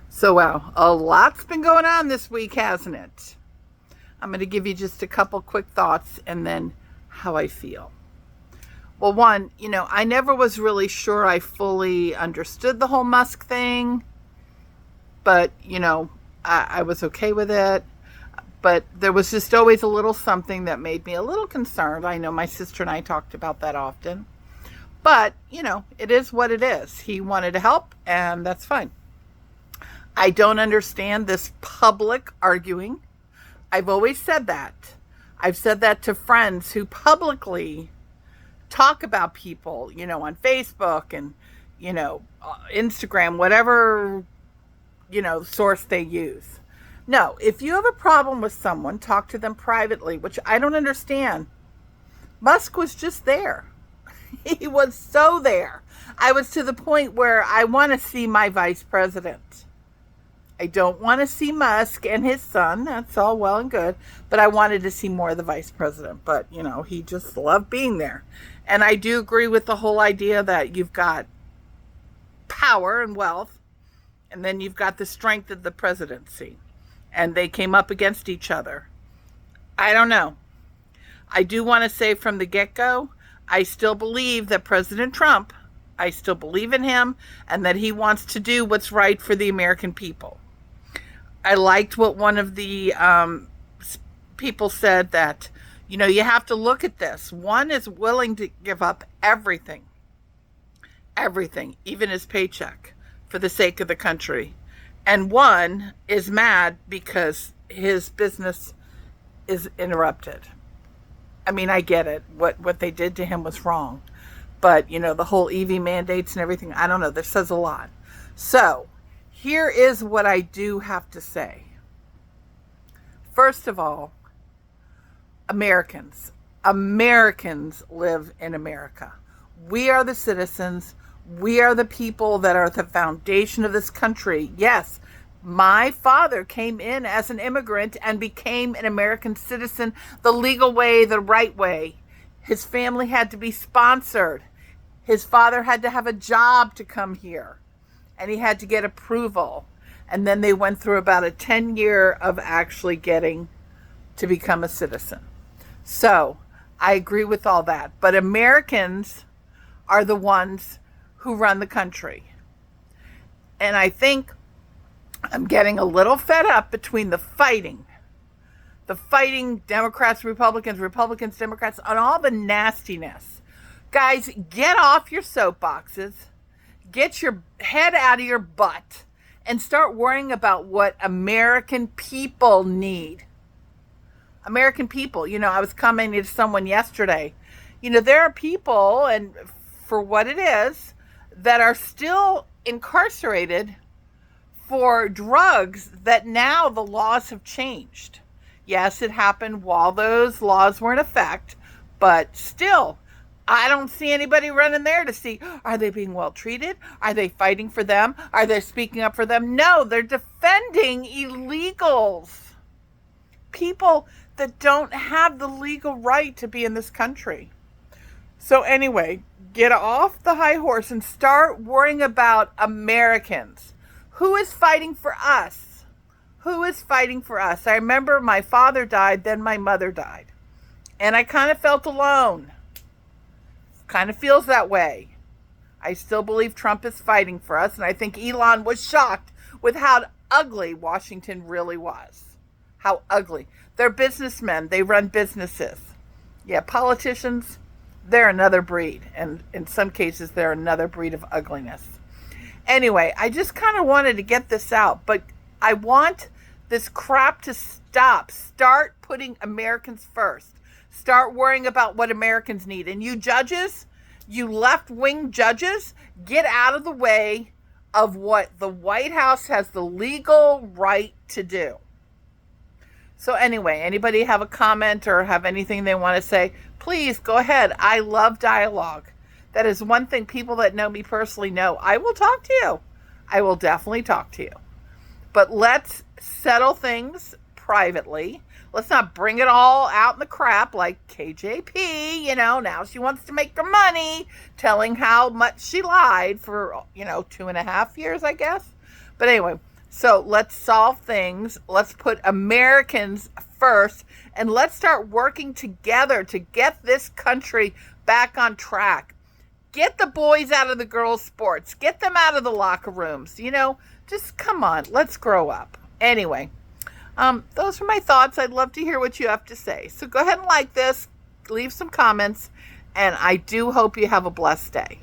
So, wow, a lot's been going on this week, hasn't it? I'm going to give you just a couple quick thoughts and then how I feel. Well, one, I never was really sure I fully understood the whole Musk thing, but, I was okay with it. But there was just always a little something that made me a little concerned. I know my sister and I talked about that often. But, it is what it is. He wanted to help, and that's fine. I don't understand this public arguing. I've always said that. I've said that to friends who publicly talk about people, on Facebook and, Instagram, whatever, source they use. No, if you have a problem with someone, talk to them privately, which I don't understand. Musk was just there. He was so there. I was to the point where I want to see my vice president. I don't want to see Musk and his son. That's all well and good. But I wanted to see more of the vice president. But, he just loved being there. And I do agree with the whole idea that you've got power and wealth, and then you've got the strength of the presidency. And they came up against each other. I don't know. I do want to say from the get-go, I still believe that President Trump, I still believe in him, and that he wants to do what's right for the American people. I liked what one of the people said, that, you have to look at this. One is willing to give up everything, even his paycheck, for the sake of the country. And one is mad because his business is interrupted. I mean, I get it. What they did to him was wrong. But, the whole EV mandates and everything, I don't know. This says a lot. So, here is what I do have to say. First of all, Americans live in America. We are the citizens. We are the people that are the foundation of this country. Yes, my father came in as an immigrant and became an American citizen the legal way, the right way. His family had to be sponsored. His father had to have a job to come here, and he had to get approval. And then they went through about a 10-year of actually getting to become a citizen. So I agree with all that. But Americans are the ones who run the country. And I think I'm getting a little fed up between the fighting Democrats, Republicans, Democrats, on all the nastiness. Guys, get off your soapboxes, get your head out of your butt, and start worrying about what American people need. American people, I was commenting to someone yesterday, there are people, and for what it is, that are still incarcerated for drugs that now the laws have changed. Yes, it happened while those laws were in effect, but still, I don't see anybody running there to see, are they being well treated? Are they fighting for them? Are they speaking up for them? No, they're defending illegals. People that don't have the legal right to be in this country. So anyway, get off the high horse and start worrying about Americans. Who is fighting for us? Who is fighting for us? I remember my father died, then my mother died. And I kind of felt alone. Kind of feels that way. I still believe Trump is fighting for us, and I think Elon was shocked with how ugly Washington really was. How ugly. They're businessmen. They run businesses. Yeah, politicians, they're another breed. And in some cases, they're another breed of ugliness. Anyway, I just kind of wanted to get this out, but I want this crap to stop. Start putting Americans first. Start worrying about what Americans need. And you judges, you left-wing judges, get out of the way of what the White House has the legal right to do. So anyway, anybody have a comment or have anything they want to say, please go ahead. I love dialogue. That is one thing people that know me personally know. I will talk to you. I will definitely talk to you. But let's settle things privately. Let's not bring it all out in the crap like KJP, now she wants to make her money, telling how much she lied for, 2.5 years, I guess. But anyway, So let's solve things. Let's put Americans first, and let's start working together to get this country back on track. Get the boys out of the girls' sports. Get them out of the locker rooms. Just come on. Let's grow up. Anyway, those are my thoughts. I'd love to hear what you have to say. So go ahead and like this, leave some comments, and I do hope you have a blessed day.